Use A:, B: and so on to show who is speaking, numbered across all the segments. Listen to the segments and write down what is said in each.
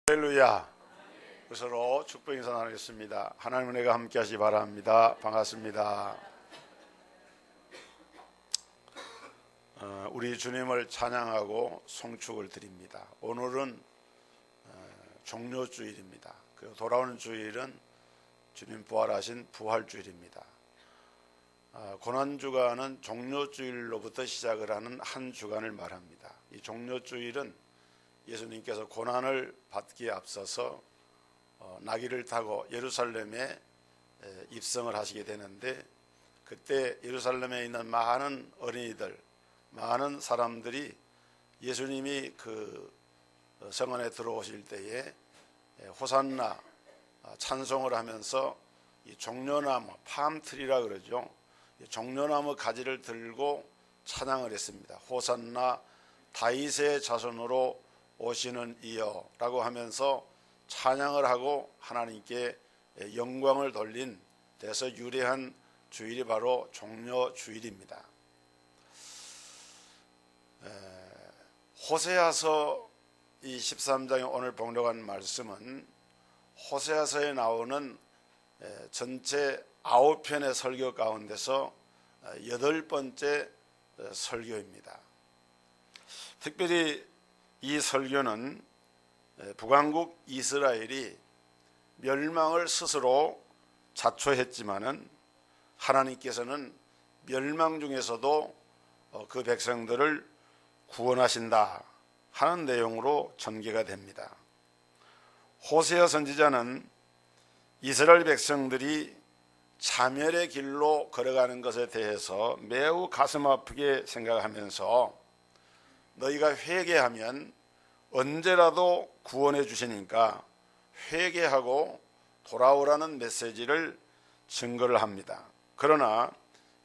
A: 할렐루야. 서로 축복 인사 나누겠습니다. 하나님 은혜가 함께 하시기 바랍니다. 반갑습니다. 우리 주님을 찬양하고 송축을 드립니다. 오늘은 종료주일입니다. 그리고 돌아오는 주일은 주님 부활하신 부활주일입니다. 고난주간은 종료주일로부터 시작을 하는 한 주간을 말합니다. 이 종료주일은 예수님께서 고난을 받기에 앞서서 나귀를 타고 예루살렘에 입성을 하시게 되는데, 그때 예루살렘에 있는 많은 어린이들, 많은 사람들이 예수님이 그 성안에 들어오실 때에 호산나 찬송을 하면서 이 종려나무, 팜트리라 그러죠. 종려나무 가지를 들고 찬양을 했습니다. 호산나 다윗의 자손으로 오시는 이여 라고 하면서 찬양을 하고 하나님께 영광을 돌린 데서 유래한 주일이 바로 종려주일입니다. 호세아서 이 13장에 오늘 봉독한 말씀은 호세아서에 나오는 전체 9편의 설교 가운데서 8번째 설교입니다. 특별히 이 설교는 북왕국 이스라엘이 멸망을 스스로 자초했지만은 하나님께서는 멸망 중에서도 그 백성들을 구원하신다 하는 내용으로 전개가 됩니다. 호세아 선지자는 이스라엘 백성들이 자멸의 길로 걸어가는 것에 대해서 매우 가슴 아프게 생각하면서 너희가 회개하면 언제라도 구원해 주시니까 회개하고 돌아오라는 메시지를 증거를 합니다. 그러나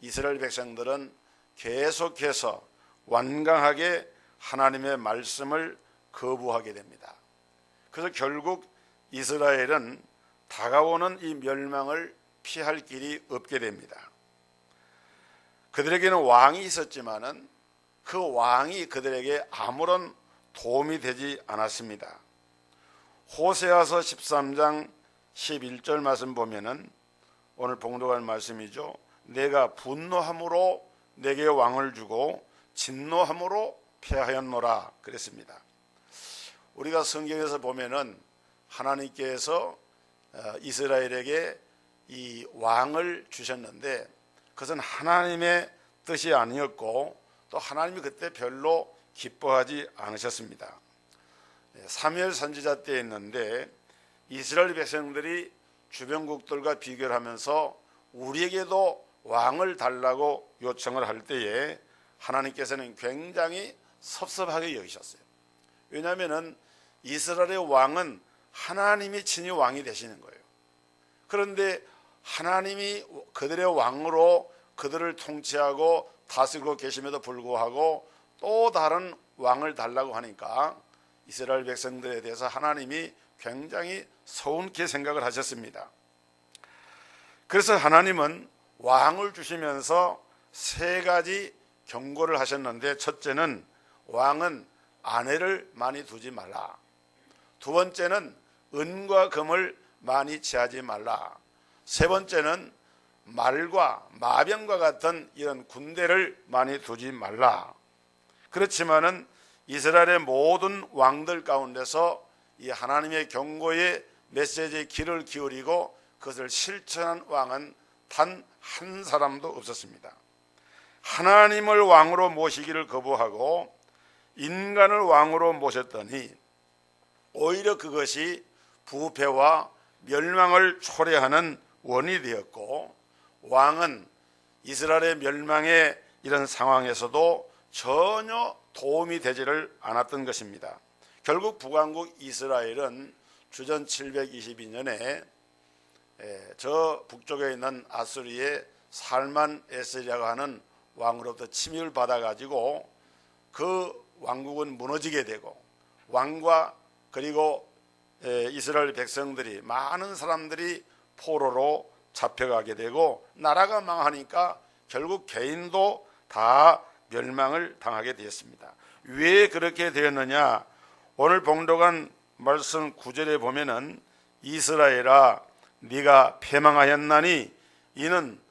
A: 이스라엘 백성들은 계속해서 완강하게 하나님의 말씀을 거부하게 됩니다. 그래서 결국 이스라엘은 다가오는 이 멸망을 피할 길이 없게 됩니다. 그들에게는 왕이 있었지만은 그 왕이 그들에게 아무런 도움이 되지 않았습니다. 호세아서 13장 11절 말씀 보면은 오늘 봉독할 말씀이죠. 내가 분노함으로 내게 왕을 주고 진노함으로 패하였노라 그랬습니다. 우리가 성경에서 보면은 하나님께서 이스라엘에게 이 왕을 주셨는데 그것은 하나님의 뜻이 아니었고 또 하나님이 그때 별로 기뻐하지 않으셨습니다. 사무엘 선지자 때 있는데 이스라엘 백성들이 주변국들과 비교를 하면서 우리에게도 왕을 달라고 요청을 할 때에 하나님께서는 굉장히 섭섭하게 여기셨어요. 왜냐하면 이스라엘의 왕은 하나님이 친히 왕이 되시는 거예요. 그런데 하나님이 그들의 왕으로 그들을 통치하고 다스리고 계심에도 불구하고 또 다른 왕을 달라고 하니까 이스라엘 백성들에 대해서 하나님이 굉장히 서운케 생각을 하셨습니다. 그래서 하나님은 왕을 주시면서 세 가지 경고를 하셨는데, 첫째는 왕은 아내를 많이 두지 말라. 두 번째는 은과 금을 많이 취하지 말라. 세 번째는 말과 마병과 같은 이런 군대를 많이 두지 말라. 그렇지만은 이스라엘의 모든 왕들 가운데서 이 하나님의 경고의 메시지에 귀를 기울이고 그것을 실천한 왕은 단 한 사람도 없었습니다. 하나님을 왕으로 모시기를 거부하고 인간을 왕으로 모셨더니 오히려 그것이 부패와 멸망을 초래하는 원인이 되었고, 왕은 이스라엘의 멸망의 이런 상황에서도 전혀 도움이 되지를 않았던 것입니다. 결국 북왕국 이스라엘은 주전 722년에 저 북쪽에 있는 아수리의 살만 에스라고 하는 왕으로부터 침입을 받아가지고 그 왕국은 무너지게 되고, 왕과 그리고 이스라엘 백성들이 많은 사람들이 포로로 잡혀가게 되고 나라가 망하니까 결국 개인도 다 멸망을 당하게 되었습니다. 왜 그렇게 되었느냐? 오늘 봉독한 말씀 9절에 보면은 이스라엘아 네가 패망하였나니 이는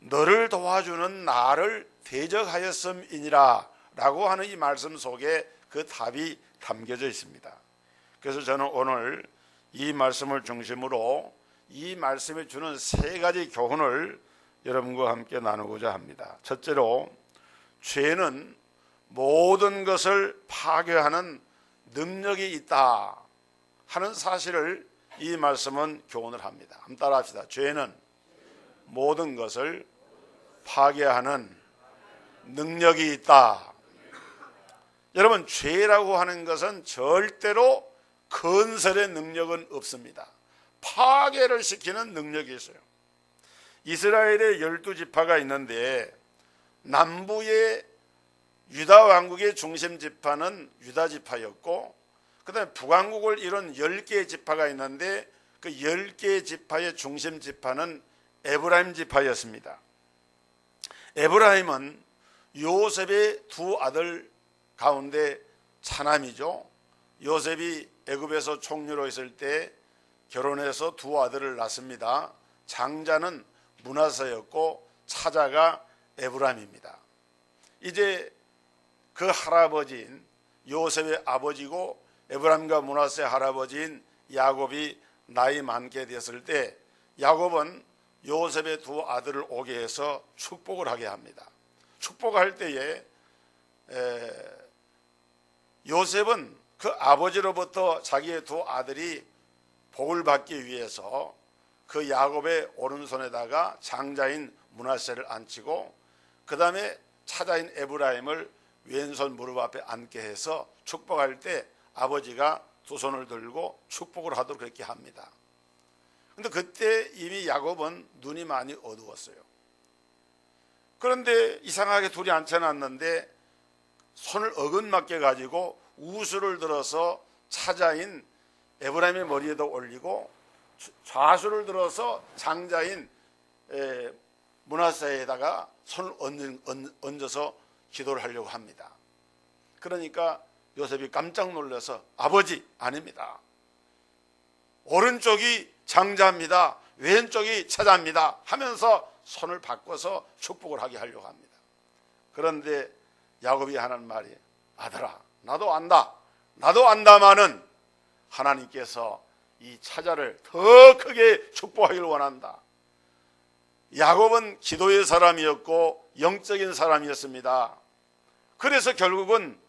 A: 너를 도와주는 나를 대적하였음이니라 라고 하는 이 말씀 속에 그 답이 담겨져 있습니다. 그래서 저는 오늘 이 말씀을 중심으로 이 말씀이 주는 세 가지 교훈을 여러분과 함께 나누고자 합니다. 첫째로, 죄는 모든 것을 파괴하는 능력이 있다 하는 사실을 이 말씀은 교훈을 합니다. 한번 따라 합시다. 죄는 모든 것을 파괴하는 능력이 있다. 여러분, 죄라고 하는 것은 절대로 건설의 능력은 없습니다. 파괴를 시키는 능력이 있어요. 이스라엘의 12지파가 있는데 남부의 유다 왕국의 중심 지파는 유다 지파였고, 그 다음에 북왕국을 이룬 10개의 지파가 있는데 그 10개의 지파의 중심 지파는 에브라임 지파였습니다. 에브라임은 요셉의 두 아들 가운데 차남이죠. 요셉이 애굽에서 총리로 있을 때 결혼해서 두 아들을 낳습니다. 장자는 므낫세였고 차자가 에브라임입니다. 이제 그 할아버지인 요셉의 아버지고 에브라임과 므낫세 할아버지인 야곱이 나이 많게 되었을 때 야곱은 요셉의 두 아들을 오게 해서 축복을 하게 합니다. 축복할 때에 요셉은 그 아버지로부터 자기의 두 아들이 복을 받기 위해서 그 야곱의 오른손에다가 장자인 므낫세를 앉히고 그 다음에 차자인 에브라임을 왼손 무릎 앞에 앉게 해서 축복할 때 아버지가 두 손을 들고 축복을 하도록 그렇게 합니다. 그런데 그때 이미 야곱은 눈이 많이 어두웠어요. 그런데 이상하게 둘이 앉혀놨는데 손을 어긋맞게 가지고 우수를 들어서 차자인 에브라임의 머리에도 올리고 좌수를 들어서 장자인 므낫세에다가 손을 얹어서 기도를 하려고 합니다. 그러니까 요셉이 깜짝 놀라서 아버지, 아닙니다. 오른쪽이 장자입니다. 왼쪽이 차자입니다 하면서 손을 바꿔서 축복을 하게 하려고 합니다. 그런데 야곱이 하는 말이, 아들아, 나도 안다. 나도 안다마는 하나님께서 이 차자를 더 크게 축복하기를 원한다. 야곱은 기도의 사람이었고 영적인 사람이었습니다. 그래서 결국은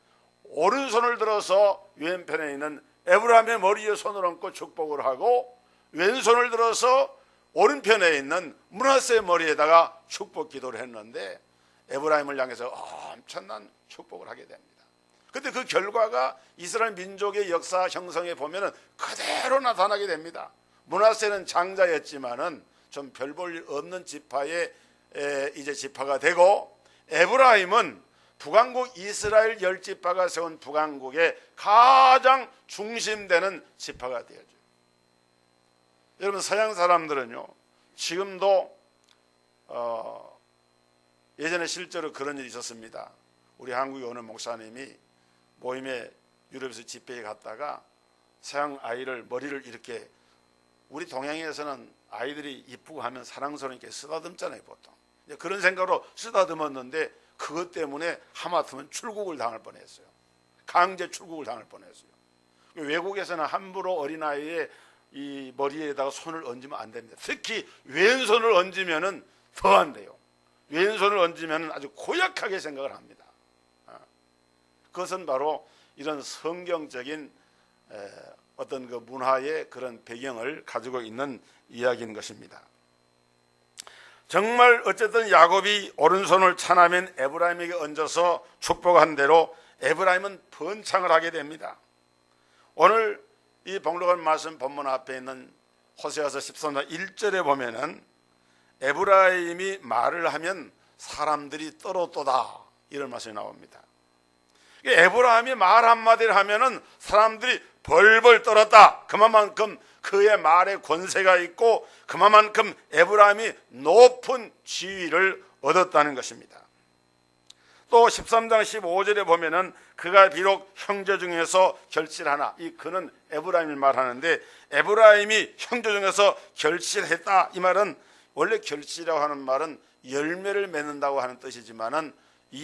A: 오른손을 들어서 왼편에 있는 에브라임의 머리에 손을 얹고 축복을 하고 왼손을 들어서 오른편에 있는 므낫세의 머리에다가 축복 기도를 했는데 에브라임을 향해서 엄청난 축복을 하게 됩니다. 그런데 그 결과가 이스라엘 민족의 역사 형성에 보면 그대로 나타나게 됩니다. 므낫세는 장자였지만은 좀 별 볼 일 없는 지파의 이제 지파가 되고, 에브라임은 북왕국 이스라엘 10지파가 세운 북왕국의 가장 중심되는 지파가 되어져요. 여러분, 서양 사람들은요 지금도 예전에 실제로 그런 일이 있었습니다. 우리 한국에 오는 목사님이 모임에 유럽에서 집회에 갔다가 서양 아이를 머리를 이렇게, 우리 동양에서는 아이들이 이쁘고 하면 사랑스러우니까 쓰다듬잖아요 보통. 그런 생각으로 쓰다듬었는데 그것 때문에 하마터면 출국을 당할 뻔했어요. 강제 출국을 당할 뻔했어요. 외국에서는 함부로 어린아이의 이 머리에다가 손을 얹으면 안 됩니다. 특히 왼손을 얹으면 더 안 돼요. 왼손을 얹으면 아주 고약하게 생각을 합니다. 그것은 바로 이런 성경적인 어떤 그 문화의 그런 배경을 가지고 있는 이야기인 것입니다. 정말 어쨌든 야곱이 오른손을 차남인 에브라임에게 얹어서 축복한 대로 에브라임은 번창을 하게 됩니다. 오늘 이 봉독한 말씀 본문 앞에 있는 호세아서 13장 1절에 보면은 에브라임이 말을 하면 사람들이 떨어도다 이런 말씀이 나옵니다. 에브라임이 말 한마디를 하면은 사람들이 벌벌 떨었다. 그만큼 그의 말에 권세가 있고 그만큼 에브라임이 높은 지위를 얻었다는 것입니다. 또 13장 15절에 보면은 그가 비록 형제 중에서 결실하나, 이 그는 에브라임을 말하는데 에브라임이 형제 중에서 결실했다, 이 말은 원래 결실이라고 하는 말은 열매를 맺는다고 하는 뜻이지만은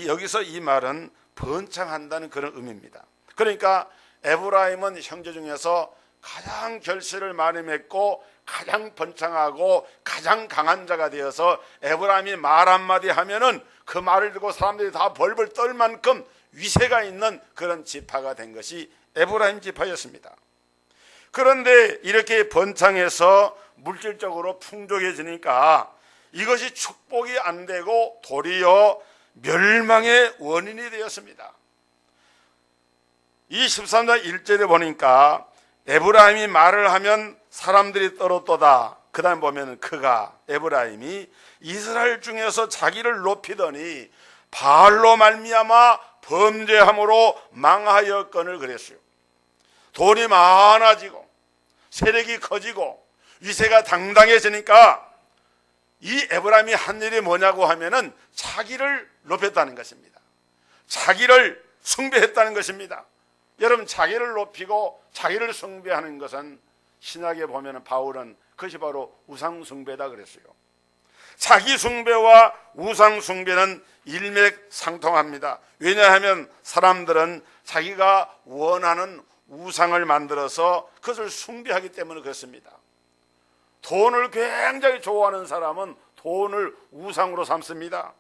A: 여기서 이 말은 번창한다는 그런 의미입니다. 그러니까 에브라임은 형제 중에서 가장 결실을 많이 맺고 가장 번창하고 가장 강한 자가 되어서 에브라임이 말 한마디 하면은 그 말을 듣고 사람들이 다 벌벌 떨 만큼 위세가 있는 그런 지파가 된 것이 에브라임 지파였습니다. 그런데 이렇게 번창해서 물질적으로 풍족해지니까 이것이 축복이 안 되고 도리어 멸망의 원인이 되었습니다. 이 13장 1절에 보니까 에브라임이 말을 하면 사람들이 떨었도다. 그 다음 보면 그가 에브라임이 이스라엘 중에서 자기를 높이더니 바알로 말미암아 범죄함으로 망하였거늘 그랬어요. 돈이 많아지고 세력이 커지고 위세가 당당해지니까 이 에브라임이 한 일이 뭐냐고 하면은 자기를 높였다는 것입니다. 자기를 숭배했다는 것입니다. 여러분, 자기를 높이고 자기를 숭배하는 것은 신약에 보면 바울은 그것이 바로 우상숭배다 그랬어요. 자기 숭배와 우상숭배는 일맥상통합니다. 왜냐하면 사람들은 자기가 원하는 우상을 만들어서 그것을 숭배하기 때문에 그렇습니다. 돈을 굉장히 좋아하는 사람은 돈을 우상으로 삼습니다.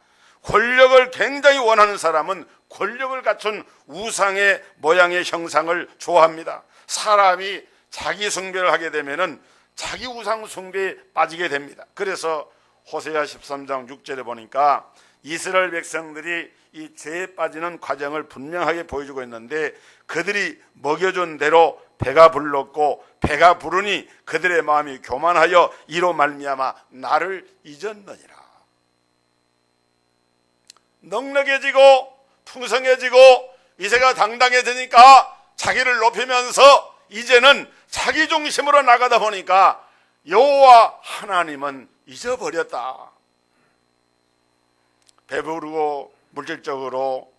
A: 권력을 굉장히 원하는 사람은 권력을 갖춘 우상의 모양의 형상을 좋아합니다. 사람이 자기 숭배를 하게 되면은 자기 우상 숭배에 빠지게 됩니다. 그래서 호세아 13장 6절에 보니까 이스라엘 백성들이 이 죄에 빠지는 과정을 분명하게 보여주고 있는데 그들이 먹여준 대로 배가 불렀고 배가 부르니 그들의 마음이 교만하여 이로 말미암아 나를 잊었느니라. 넉넉해지고 풍성해지고 위세가 당당해지니까 자기를 높이면서 이제는 자기 중심으로 나가다 보니까 여호와 하나님은 잊어버렸다. 배부르고 물질적으로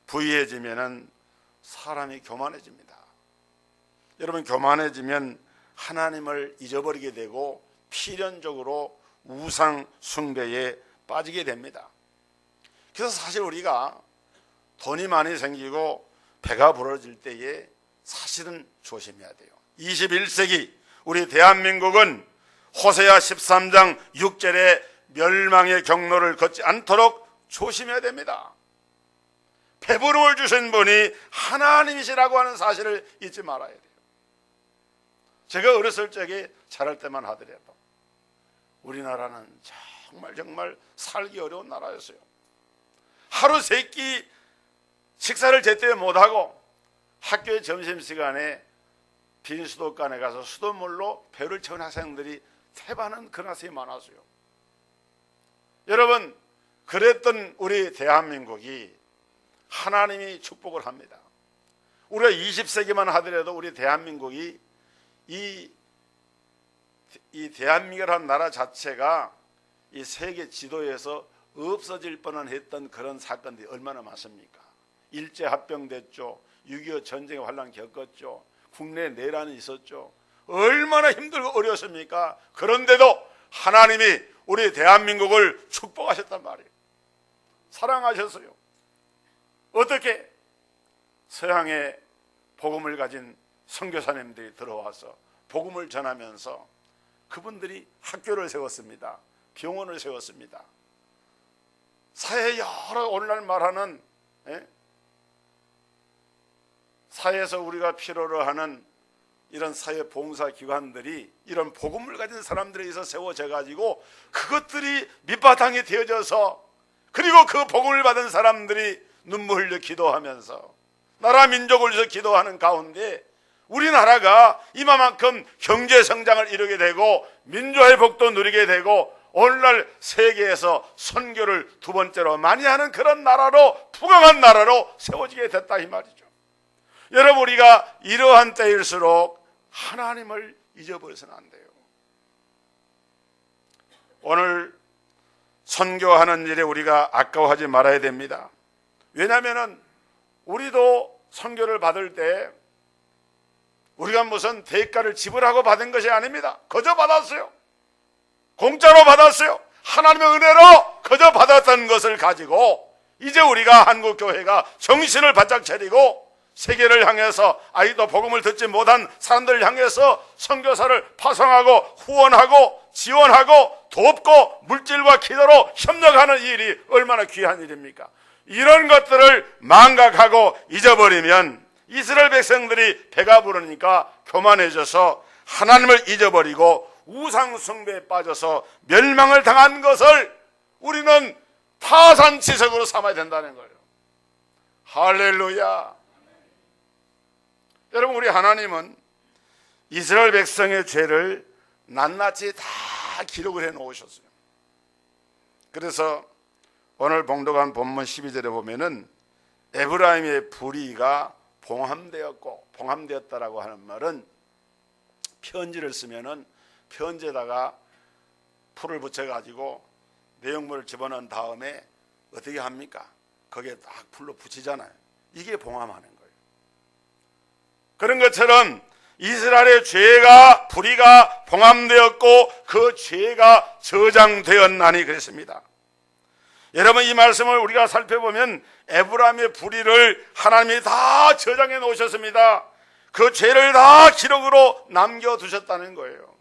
A: 부유해지면은 사람이 교만해집니다. 여러분, 교만해지면 하나님을 잊어버리게 되고 필연적으로 우상 숭배에 빠지게 됩니다. 그래서 사실 우리가 돈이 많이 생기고 배가 부러질 때에 사실은 조심해야 돼요. 21세기 우리 대한민국은 호세아 13장 6절에 멸망의 경로를 걷지 않도록 조심해야 됩니다. 배부름을 주신 분이 하나님이시라고 하는 사실을 잊지 말아야 돼요. 제가 어렸을 적에 자랄 때만 하더라도 우리나라는 정말 살기 어려운 나라였어요. 하루 세 끼 식사를 제때 못하고 학교의 점심시간에 빈 수도관에 가서 수돗물로 배를 채운 학생들이 태반하는 그런 학생이 많았어요. 여러분, 그랬던 우리 대한민국이 하나님이 축복을 합니다. 우리가 20세기만 하더라도 우리 대한민국이 이 대한민국이라는 나라 자체가 이 세계 지도에서 없어질 뻔한 했던 그런 사건들이 얼마나 많습니까? 일제합병됐죠. 6.25 전쟁의 환란 겪었죠. 국내 내란이 있었죠. 얼마나 힘들고 어려웠습니까? 그런데도 하나님이 우리 대한민국을 축복하셨단 말이에요. 사랑하셨어요. 어떻게? 서양의 복음을 가진 선교사님들이 들어와서 복음을 전하면서 그분들이 학교를 세웠습니다. 병원을 세웠습니다. 사회 여러 오늘날 말하는 사회에서 우리가 필요로 하는 이런 사회 봉사 기관들이 이런 복음을 가진 사람들에 의해서 세워져 가지고 그것들이 밑바탕이 되어져서 그리고 그 복음을 받은 사람들이 눈물 흘려 기도하면서 나라 민족을 위해서 기도하는 가운데 우리나라가 이만큼 경제 성장을 이루게 되고 민주화의 복도 누리게 되고 오늘날 세계에서 선교를 두 번째로 많이 하는 그런 나라로 부강한 나라로 세워지게 됐다 이 말이죠. 여러분, 우리가 이러한 때일수록 하나님을 잊어버려서는 안 돼요. 오늘 선교하는 일에 우리가 아까워하지 말아야 됩니다. 왜냐하면 우리도 선교를 받을 때 우리가 무슨 대가를 지불하고 받은 것이 아닙니다. 거저 받았어요. 공짜로 받았어요. 하나님의 은혜로 거저 받았던 것을 가지고 이제 우리가 한국교회가 정신을 바짝 차리고 세계를 향해서 아직도 복음을 듣지 못한 사람들을 향해서 선교사를 파송하고 후원하고 지원하고 돕고 물질과 기도로 협력하는 일이 얼마나 귀한 일입니까? 이런 것들을 망각하고 잊어버리면 이스라엘 백성들이 배가 부르니까 교만해져서 하나님을 잊어버리고 우상 숭배에 빠져서 멸망을 당한 것을 우리는 타산지석으로 삼아야 된다는 거예요. 할렐루야. 여러분, 우리 하나님은 이스라엘 백성의 죄를 낱낱이 다 기록을 해 놓으셨어요. 그래서 오늘 봉독한 본문 12절에 보면은 에브라임의 불의가 봉함되었다라고 하는 말은 편지를 쓰면은 편지에다가 풀을 붙여가지고 내용물을 집어넣은 다음에 어떻게 합니까? 거기에 딱 풀로 붙이잖아요. 이게 봉함하는 거예요. 그런 것처럼 이스라엘의 죄가 불의가 봉함되었고 그 죄가 저장되었나니 그랬습니다. 여러분, 이 말씀을 우리가 살펴보면 에브라임의 불의를 하나님이 다 저장해 놓으셨습니다. 그 죄를 다 기록으로 남겨두셨다는 거예요.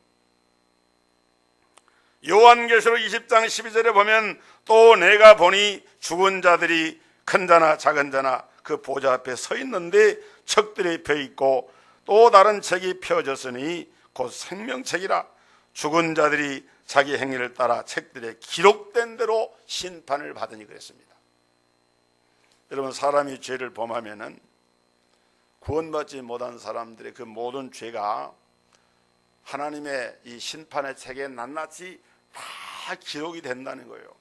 A: 요한계시록 20장 12절에 보면 또 내가 보니 죽은 자들이 큰 자나 작은 자나 그 보좌 앞에 서 있는데 책들이 펴 있고 또 다른 책이 펴졌으니 곧 생명책이라 죽은 자들이 자기 행위를 따라 책들에 기록된 대로 심판을 받으니 그랬습니다. 여러분, 사람이 죄를 범하면은 구원받지 못한 사람들의 그 모든 죄가 하나님의 이 심판의 책에 낱낱이 다 기록이 된다는 거예요.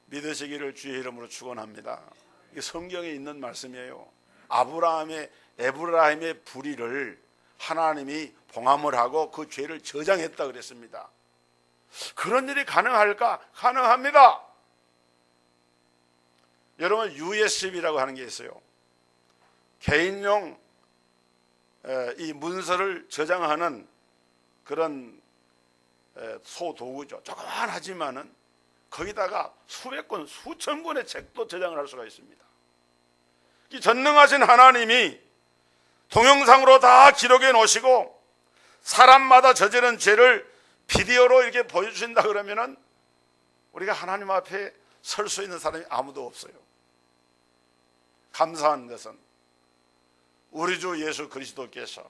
A: 믿으시기를 주의 이름으로 축원합니다. 이게 성경에 있는 말씀이에요. 에브라임의 불의를 하나님이 봉함을 하고 그 죄를 저장했다 그랬습니다. 그런 일이 가능할까? 가능합니다. 여러분, USB라고 하는 게 있어요. 개인용 이 문서를 저장하는 그런 소도구죠. 조그만하지만은 거기다가 수백 권, 수천 권의 책도 저장을 할 수가 있습니다. 이 전능하신 하나님이 동영상으로 다 기록해 놓으시고 사람마다 저지른 죄를 비디오로 이렇게 보여주신다 그러면은 우리가 하나님 앞에 설 수 있는 사람이 아무도 없어요. 감사한 것은 우리 주 예수 그리스도께서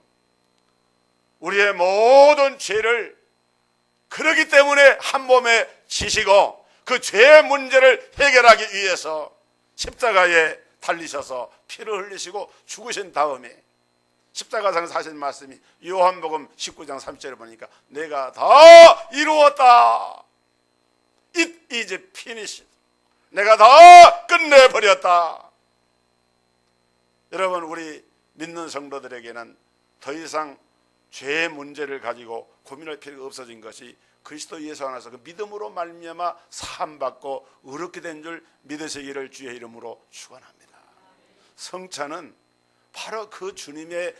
A: 우리의 모든 죄를 그러기 때문에 한 몸에 지시고 그 죄의 문제를 해결하기 위해서 십자가에 달리셔서 피를 흘리시고 죽으신 다음에 십자가상에서 하신 말씀이 요한복음 19장 30절에 보니까 내가 다 이루었다. It is finished. 내가 다 끝내버렸다. 여러분, 우리 믿는 성도들에게는 더 이상 죄의 문제를 가지고 고민할 필요가 없어진 것이 그리스도 예수 안에서 그 믿음으로 말미암아 사함받고 의롭게 된 줄 믿으시기를 주의 이름으로 축원합니다. 성찬은 바로 그 주님의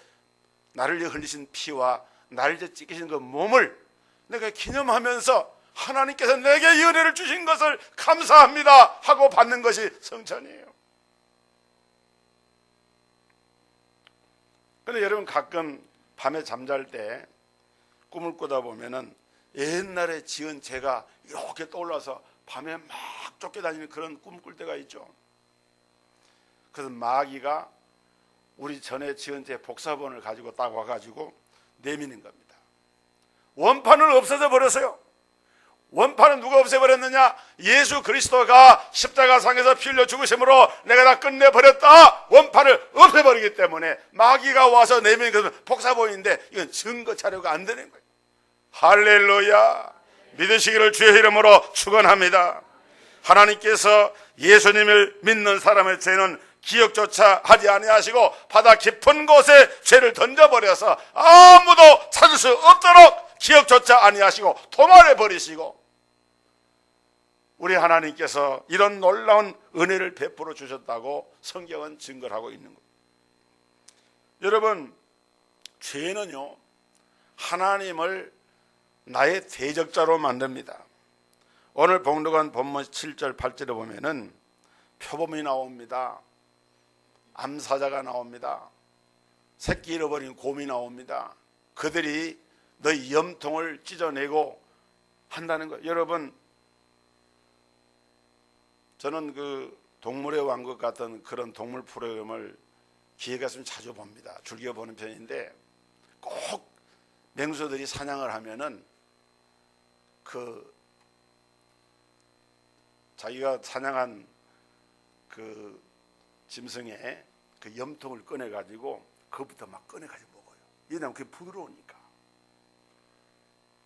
A: 나를 위해 흘리신 피와 나를 위해 찢기신 그 몸을 내가 기념하면서 하나님께서 내게 이 은혜를 주신 것을 감사합니다 하고 받는 것이 성찬이에요. 그런데 여러분, 가끔 밤에 잠잘 때 꿈을 꾸다 보면은 옛날에 지은 죄가 이렇게 떠올라서 밤에 막 쫓겨다니는 그런 꿈을 꿀 때가 있죠. 그래서 마귀가 우리 전에 지은 죄 복사본을 가지고 딱 와가지고 내미는 겁니다. 원판은 없어져 버렸어요. 원판은 누가 없애버렸느냐? 예수 그리스도가 십자가상에서 피 흘려 죽으심으로 내가 다 끝내버렸다. 원판을 없애버리기 때문에 마귀가 와서 내미는 것은 복사본인데 이건 증거 자료가 안 되는 거예요. 할렐루야. 믿으시기를 주의 이름으로 축원합니다. 하나님께서 예수님을 믿는 사람의 죄는 기억조차 하지 아니하시고 바다 깊은 곳에 죄를 던져버려서 아무도 찾을 수 없도록 기억조차 아니하시고 도말해 버리시고 우리 하나님께서 이런 놀라운 은혜를 베풀어 주셨다고 성경은 증거를 하고 있는 겁니다. 여러분, 죄는요 하나님을 나의 대적자로 만듭니다. 오늘 봉독한 본문 7절 8절에 보면은 표범이 나옵니다. 암사자가 나옵니다. 새끼 잃어버린 곰이 나옵니다. 그들이 너희 염통을 찢어내고 한다는 거예요. 여러분, 저는 그 동물의 왕국 같은 그런 동물 프로그램을 기회가 있으면 자주 봅니다. 즐겨 보는 편인데, 꼭 맹수들이 사냥을 하면은 그 자기가 사냥한 그 짐승의 그 염통을 꺼내 가지고 그것부터 막 꺼내 가지고 먹어요. 왜냐하면 그게 부드러우니까.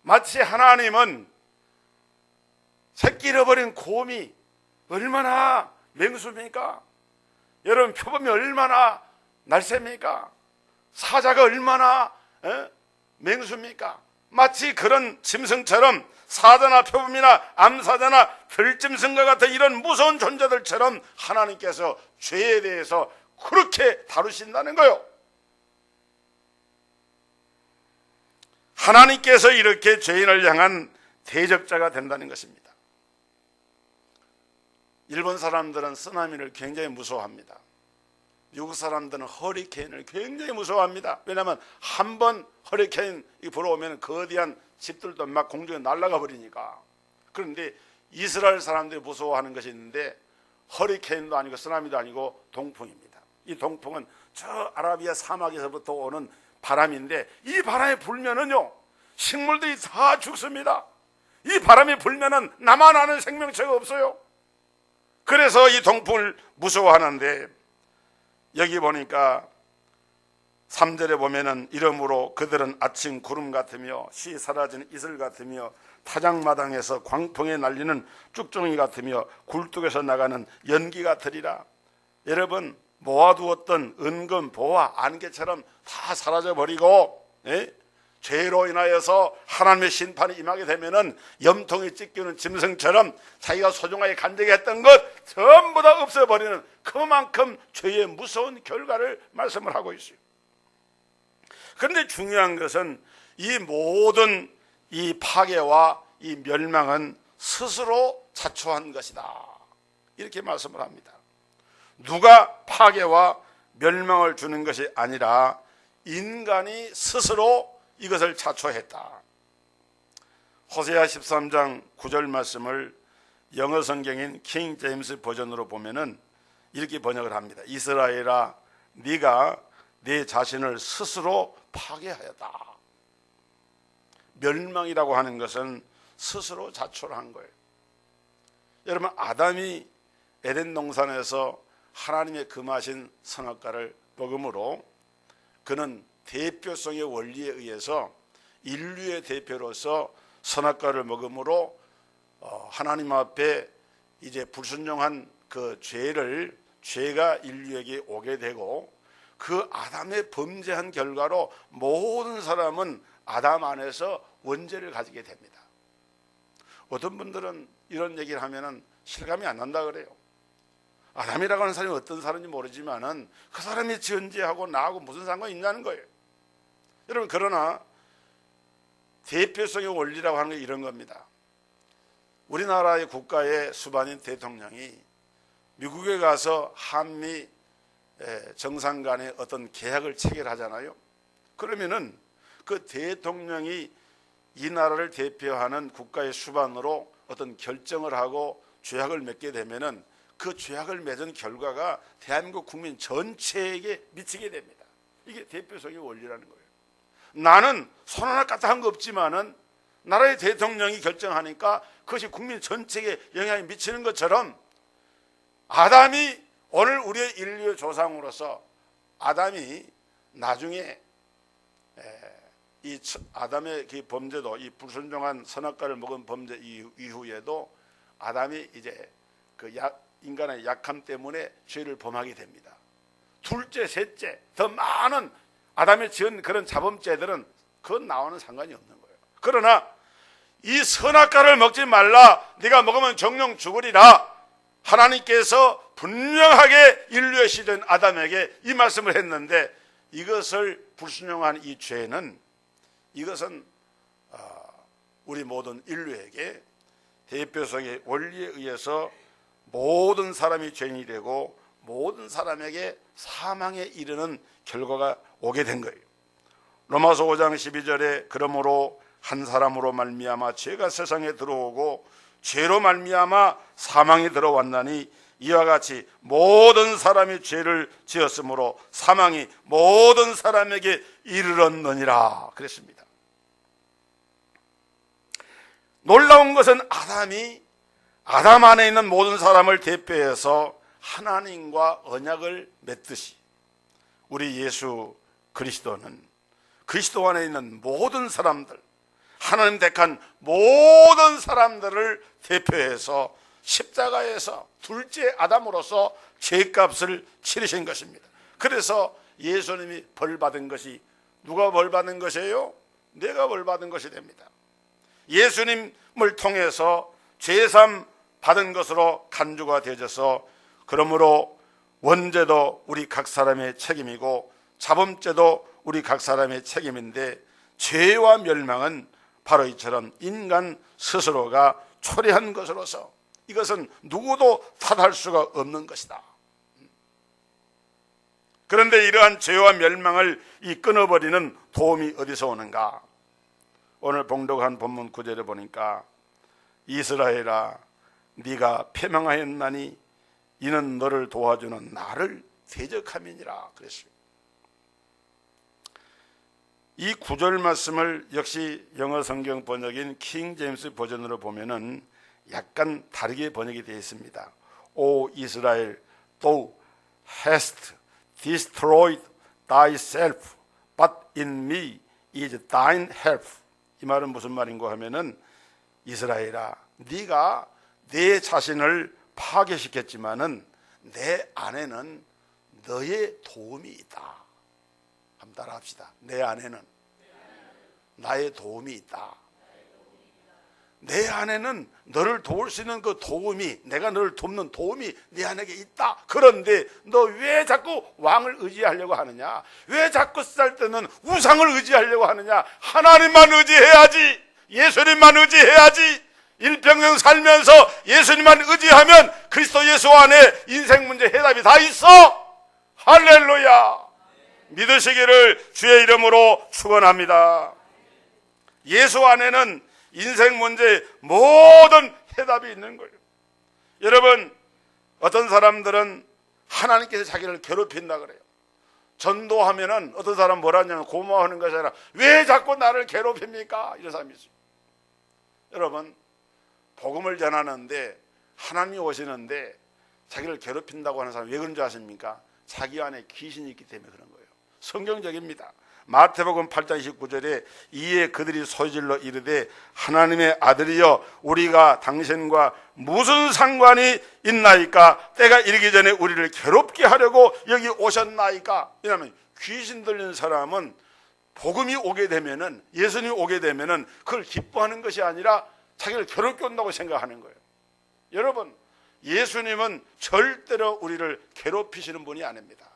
A: 마치 하나님은 새끼 잃어버린 곰이 얼마나 맹수입니까? 여러분, 표범이 얼마나 날쌔입니까? 사자가 얼마나 맹수입니까? 마치 그런 짐승처럼 사자나 표범이나 암사자나 들짐승과 같은 이런 무서운 존재들처럼 하나님께서 죄에 대해서 그렇게 다루신다는 거예요. 하나님께서 이렇게 죄인을 향한 대적자가 된다는 것입니다. 일본 사람들은 쓰나미를 굉장히 무서워합니다. 미국 사람들은 허리케인을 굉장히 무서워합니다. 왜냐하면 한 번 허리케인이 불어오면 거대한 집들도 막 공중에 날아가 버리니까. 그런데 이스라엘 사람들이 무서워하는 것이 있는데, 허리케인도 아니고 쓰나미도 아니고 동풍입니다. 이 동풍은 저 아라비아 사막에서부터 오는 바람인데, 이 바람이 불면은요 식물들이 다 죽습니다. 이 바람이 불면은 나만 아는 생명체가 없어요. 그래서 이 동풍을 무서워하는데, 여기 보니까 3절에 보면은 이러므로 그들은 아침 구름 같으며 쉬 사라지는 이슬 같으며 타작마당에서 광풍에 날리는 쭉종이 같으며 굴뚝에서 나가는 연기 같으리라. 여러분, 모아두었던 은금, 보화, 안개처럼 다 사라져버리고, 죄로 인하여서 하나님의 심판이 임하게 되면은 염통이 찢기는 짐승처럼 자기가 소중하게 간직히 했던 것 전부 다 없어버리는, 그만큼 죄의 무서운 결과를 말씀을 하고 있어요. 그런데 중요한 것은 이 모든 이 파괴와 이 멸망은 스스로 자초한 것이다, 이렇게 말씀을 합니다. 누가 파괴와 멸망을 주는 것이 아니라 인간이 스스로 이것을 자초했다. 호세아 13장 9절 말씀을 영어 성경인 킹 제임스 버전으로 보면은 이렇게 번역을 합니다. 이스라엘아, 네가 네 자신을 스스로 파괴하였다. 멸망이라고 하는 것은 스스로 자초를 한 거예요. 여러분, 아담이 에덴 동산에서 하나님의 금하신 선악과를 먹음으로 그는 대표성의 원리에 의해서 인류의 대표로서 선악과를 먹음으로 하나님 앞에 이제 불순종한 그 죄가 인류에게 오게 되고, 그 아담의 범죄한 결과로 모든 사람은 아담 안에서 원죄를 가지게 됩니다. 어떤 분들은 이런 얘기를 하면은 실감이 안 난다 그래요. 아담이라고 하는 사람이 어떤 사람인지 모르지만은 그 사람이 지은 죄하고 나하고 무슨 상관이 있냐는 거예요. 여러분, 그러나 대표성의 원리라고 하는 게 이런 겁니다. 우리나라의 국가의 수반인 대통령이 미국에 가서 한미 정상 간의 어떤 계약을 체결하잖아요. 그러면은 그 대통령이 이 나라를 대표하는 국가의 수반으로 어떤 결정을 하고 조약을 맺게 되면은 그 조약을 맺은 결과가 대한민국 국민 전체에게 미치게 됩니다. 이게 대표성의 원리라는 거예요. 나는 손 하나 까딱 한 거 없지만은 나라의 대통령이 결정하니까 그것이 국민 전체에게 영향이 미치는 것처럼, 아담이 오늘 우리의 인류의 조상으로서 아담이 나중에 이 아담의 그 범죄도, 이 불순종한 선악과를 먹은 범죄 이후에도 아담이 이제 그 인간의 약함 때문에 죄를 범하게 됩니다. 둘째, 셋째, 더 많은 아담이 지은 그런 자범죄들은 그건 나와는 상관이 없는 거예요. 그러나 이 선악과를 먹지 말라, 네가 먹으면 정령 죽으리라. 하나님께서 분명하게 인류의 시대인 아담에게 이 말씀을 했는데, 이것을 불순종한 이 죄는, 이것은 우리 모든 인류에게 대표성의 원리에 의해서 모든 사람이 죄인이 되고 모든 사람에게 사망에 이르는 결과가 오게 된 거예요. 로마서 5장 12절에 그러므로 한 사람으로 말미암아 죄가 세상에 들어오고 죄로 말미암아 사망이 들어왔나니 이와 같이 모든 사람이 죄를 지었으므로 사망이 모든 사람에게 이르렀느니라 그랬습니다. 놀라운 것은 아담 안에 있는 모든 사람을 대표해서 하나님과 언약을 맺듯이 우리 예수 그리스도는 그리스도 안에 있는 모든 사람들, 하나님 택한 모든 사람들을 대표해서 십자가에서 둘째 아담으로서 죄값을 치르신 것입니다. 그래서 예수님이 벌받은 것이, 누가 벌받은 것이에요? 내가 벌받은 것이 됩니다. 예수님을 통해서 죄삼 받은 것으로 간주가 되어져서, 그러므로 원죄도 우리 각 사람의 책임이고 자범죄도 우리 각 사람의 책임인데, 죄와 멸망은 바로 이처럼 인간 스스로가 초래한 것으로서 이것은 누구도 탓할 수가 없는 것이다. 그런데 이러한 죄와 멸망을 끊어버리는 도움이 어디서 오는가? 오늘 봉독한 본문 9절에 보니까 이스라엘아 네가 패망하였나니 이는 너를 도와주는 나를 대적함이니라 그랬어요. 이 9절 말씀을 역시 영어 성경 번역인 킹 제임스 버전으로 보면은 약간 다르게 번역이 되어 있습니다. 오 이스라엘, thou hast destroyed thyself, but in me is thine help. 이 말은 무슨 말인가 하면은, 이스라엘아, 네가 내 자신을 파괴시켰지만은 내 안에는 너의 도움이 있다. 한번 따라합시다. 내 안에는 나의 도움이 있다. 내 안에는 너를 도울 수 있는 그 도움이, 내가 너를 돕는 도움이 내 안에 있다. 그런데 너 왜 자꾸 왕을 의지하려고 하느냐? 왜 자꾸 쌀 때는 우상을 의지하려고 하느냐? 하나님만 의지해야지. 예수님만 의지해야지. 일평생 살면서 예수님만 의지하면 그리스도 예수 안에 인생 문제 해답이 다 있어. 할렐루야. 믿으시기를 주의 이름으로 축원합니다. 예수 안에는 인생 문제 모든 해답이 있는 거예요. 여러분, 어떤 사람들은 하나님께서 자기를 괴롭힌다 그래요. 전도하면은 어떤 사람 뭐라 하냐면 고마워하는 것이 아니라 왜 자꾸 나를 괴롭힙니까? 이런 사람이 있어요. 여러분, 복음을 전하는데 하나님이 오시는데 자기를 괴롭힌다고 하는 사람 왜 그런 줄 아십니까? 자기 안에 귀신이 있기 때문에 그런 거예요. 성경적입니다. 마태복음 8장 29절에 이에 그들이 소리질러 이르되 하나님의 아들이여 우리가 당신과 무슨 상관이 있나이까? 때가 이르기 전에 우리를 괴롭게 하려고 여기 오셨나이까? 왜냐하면 귀신 들린 사람은 복음이 오게 되면은, 예수님이 오게 되면은 그걸 기뻐하는 것이 아니라 자기를 괴롭게 온다고 생각하는 거예요. 여러분, 예수님은 절대로 우리를 괴롭히시는 분이 아닙니다.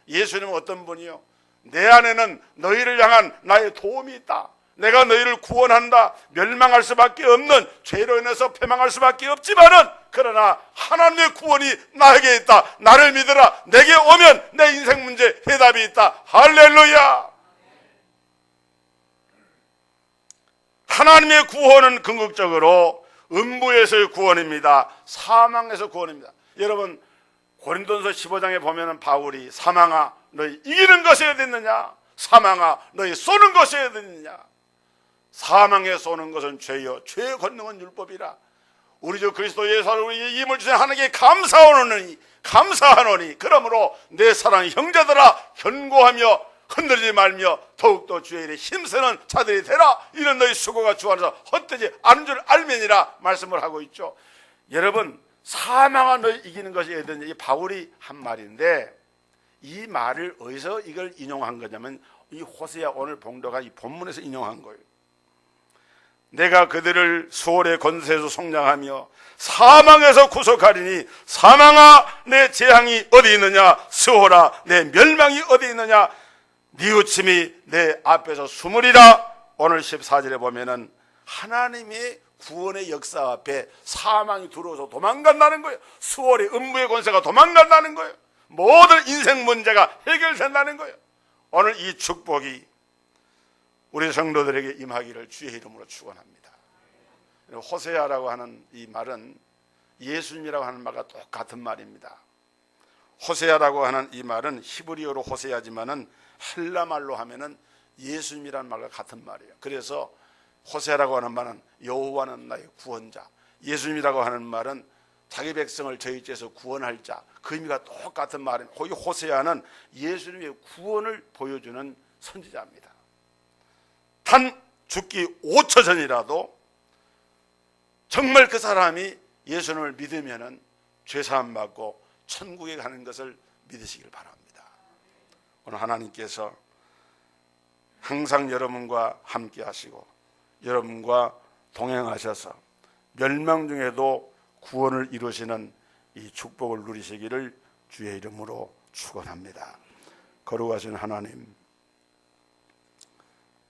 A: 예수님은 어떤 분이요? 내 안에는 너희를 향한 나의 도움이 있다. 내가 너희를 구원한다. 멸망할 수밖에 없는, 죄로 인해서 패망할 수밖에 없지만은, 그러나 하나님의 구원이 나에게 있다. 나를 믿으라. 내게 오면 내 인생 문제 해답이 있다. 할렐루야. 하나님의 구원은 궁극적으로 음부에서의 구원입니다. 사망에서 구원입니다. 여러분, 고린도전서 15장에 보면은 바울이 사망아 너희 이기는 것이 어디 있느냐? 사망아 너희 쏘는 것이 어디 있느냐? 사망에 쏘는 것은 죄요 죄의 권능은 율법이라. 우리 주 그리스도 예수를 우리에게 힘을 주신 하나님께 감사하노니 그러므로 내 사랑 형제들아 견고하며 흔들리지 말며 더욱더 주의 일에 힘쓰는 자들이 되라. 이런 너희 수고가 주 안에서 헛되지 않은 줄 알면이라 말씀을 하고 있죠. 여러분, 사망아 너희 이기는 것이 어디냐? 이 바울이 한 말인데, 이 말을 어디서 이걸 인용한 거냐면 이 호세아 오늘 봉독한 이 본문에서 인용한 거예요. 내가 그들을 수월의 권세에서 속량하며 사망에서 구속하리니 사망아 내 재앙이 어디 있느냐, 수월아 내 멸망이 어디 있느냐, 뉘우침이 내 앞에서 숨으리라. 오늘 14절에 보면은 하나님의 구원의 역사 앞에 사망이 들어와서 도망간다는 거예요. 수월의 음부의 권세가 도망간다는 거예요. 모든 인생 문제가 해결된다는 거예요. 오늘 이 축복이 우리 성도들에게 임하기를 주의 이름으로 축원합니다. 호세아라고 하는 이 말은 예수님이라고 하는 말과 똑같은 말입니다. 호세아라고 하는 이 말은 히브리어로 호세아지만은 헬라 말로 하면은 예수님이라는 말과 같은 말이에요. 그래서 호세아라고 하는 말은 여호와는 나의 구원자, 예수님이라고 하는 말은 자기 백성을 저희 죄에서 구원할 자, 그 의미가 똑같은 말입니다. 거기 호세아는 예수님의 구원을 보여주는 선지자입니다. 단 죽기 5초 전이라도 정말 그 사람이 예수님을 믿으면은 죄사함 받고 천국에 가는 것을 믿으시길 바랍니다. 오늘 하나님께서 항상 여러분과 함께 하시고 여러분과 동행하셔서 멸망 중에도 구원을 이루시는 이 축복을 누리시기를 주의 이름으로 축원합니다. 거룩하신 하나님,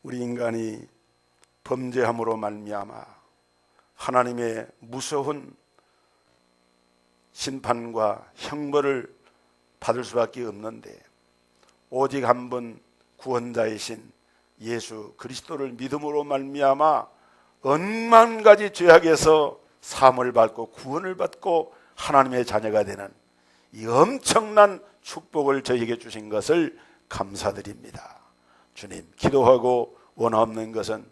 A: 우리 인간이 범죄함으로 말미암아 하나님의 무서운 심판과 형벌을 받을 수밖에 없는데 오직 한 분 구원자이신 예수 그리스도를 믿음으로 말미암아 억만 가지 죄악에서 사함을 받고 구원을 받고 하나님의 자녀가 되는 이 엄청난 축복을 저에게 주신 것을 감사드립니다. 주님, 기도하고 원하옵는 것은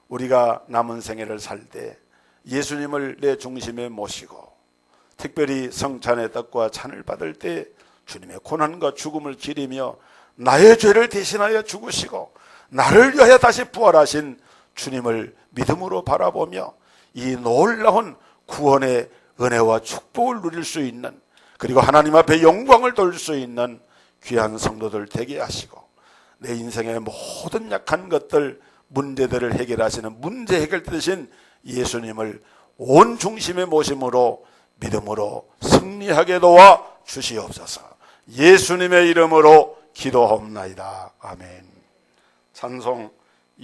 A: 우리가 남은 생애를 살 때 예수님을 내 중심에 모시고 특별히 성찬의 떡과 잔을 받을 때 주님의 고난과 죽음을 기리며 나의 죄를 대신하여 죽으시고 나를 위하여 다시 부활하신 주님을 믿음으로 바라보며 이 놀라운 구원의 은혜와 축복을 누릴 수 있는, 그리고 하나님 앞에 영광을 돌릴 수 있는 귀한 성도들 되게 하시고 내 인생의 모든 약한 것들, 문제들을 해결하시는 문제 해결 대신 예수님을 온 중심에 모심으로 믿음으로 승리하게 도와 주시옵소서. 예수님의 이름으로 기도하옵나이다. 아멘. 찬송